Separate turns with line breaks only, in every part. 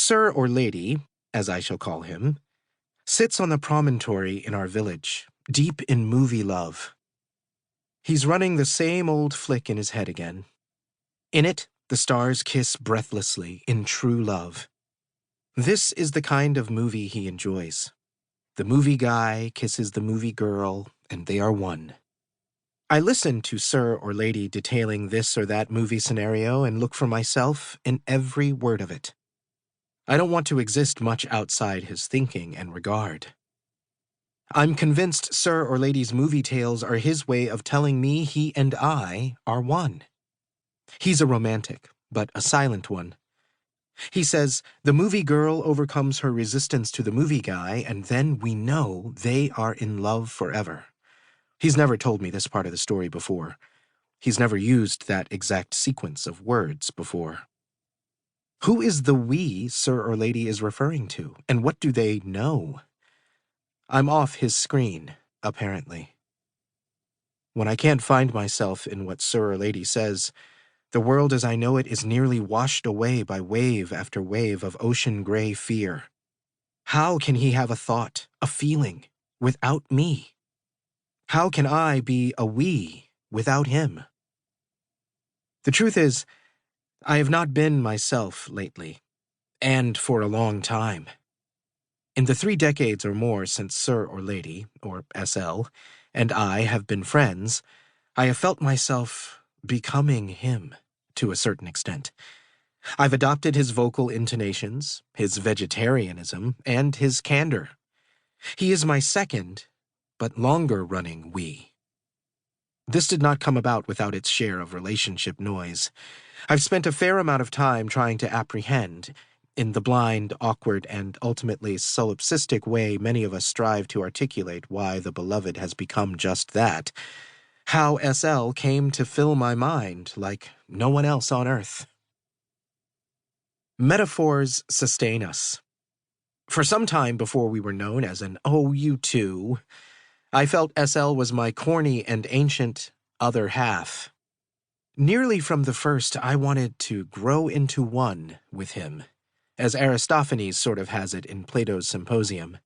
Sir or lady, as I shall call him, sits on the promontory in our village, deep in movie love. He's running the same old flick in his head again. In it, the stars kiss breathlessly in true love. This is the kind of movie he enjoys. The movie guy kisses the movie girl, and they are one. I listen to Sir or Lady detailing this or that movie scenario and look for myself in every word of it. I don't want to exist much outside his thinking and regard. I'm convinced Sir or Lady's movie tales are his way of telling me he and I are one. He's a romantic, but a silent one. He says the movie girl overcomes her resistance to the movie guy, and then we know they are in love forever. He's never told me this part of the story before. He's never used that exact sequence of words before. Who is the we Sir or Lady is referring to, and what do they know? I'm off his screen, apparently. When I can't find myself in what Sir or Lady says, the world as I know it is nearly washed away by wave after wave of ocean-gray fear. How can he have a thought, a feeling, without me? How can I be a we without him? The truth is, I have not been myself lately, and for a long time. In the 3 decades or more since Sir or Lady, or SL, and I have been friends, I have felt myself becoming him, to a certain extent. I've adopted his vocal intonations, his vegetarianism, and his candor. He is my second, but longer-running we. This did not come about without its share of relationship noise. I've spent a fair amount of time trying to apprehend, in the blind, awkward, and ultimately solipsistic way many of us strive to articulate why the beloved has become just that, how SL came to fill my mind like no one else on earth. Metaphors sustain us. For some time before we were known as an "Oh, you too," I felt SL was my corny and ancient other half. Nearly from the first, I wanted to grow into one with him, as Aristophanes sort of has it in Plato's Symposium.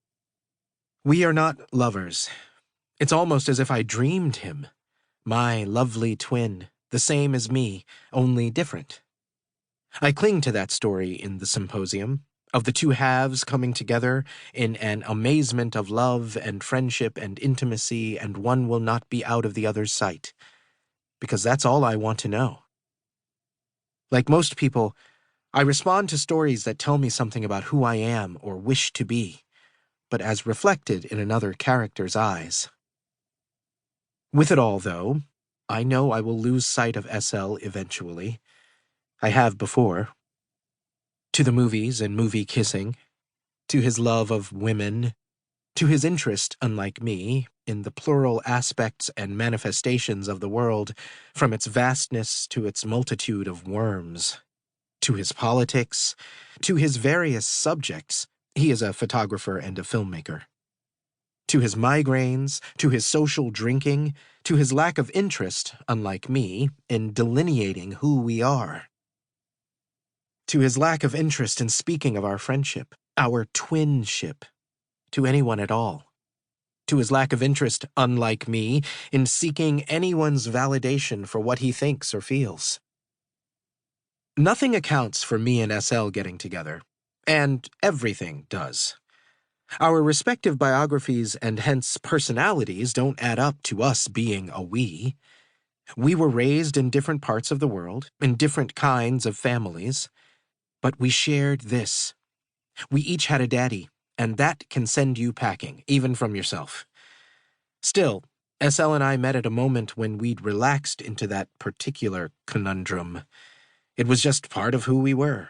We are not lovers. It's almost as if I dreamed him. My lovely twin, the same as me, only different. I cling to that story in the Symposium, of the two halves coming together in an amazement of love and friendship and intimacy, and one will not be out of the other's sight, because that's all I want to know. Like most people, I respond to stories that tell me something about who I am or wish to be, but as reflected in another character's eyes. With it all, though, I know I will lose sight of SL eventually. I have before. To the movies and movie kissing, to his love of women, to his interest, unlike me, in the plural aspects and manifestations of the world, from its vastness to its multitude of worms, to his politics, to his various subjects. He is a photographer and a filmmaker. To his migraines, to his social drinking, to his lack of interest, unlike me, in delineating who we are. To his lack of interest in speaking of our friendship, our twinship, to anyone at all. To his lack of interest, unlike me, in seeking anyone's validation for what he thinks or feels. Nothing accounts for me and SL getting together, and everything does. Our respective biographies and hence personalities don't add up to us being a we. We were raised in different parts of the world, in different kinds of families, but we shared this. We each had a daddy, and that can send you packing, even from yourself. Still, SL and I met at a moment when we'd relaxed into that particular conundrum. It was just part of who we were.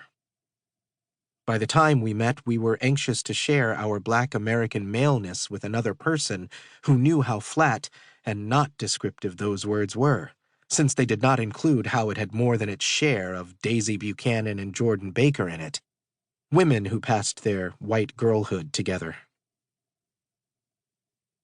By the time we met, we were anxious to share our Black American maleness with another person who knew how flat and not descriptive those words were, since they did not include how it had more than its share of Daisy Buchanan and Jordan Baker in it, women who passed their white girlhood together.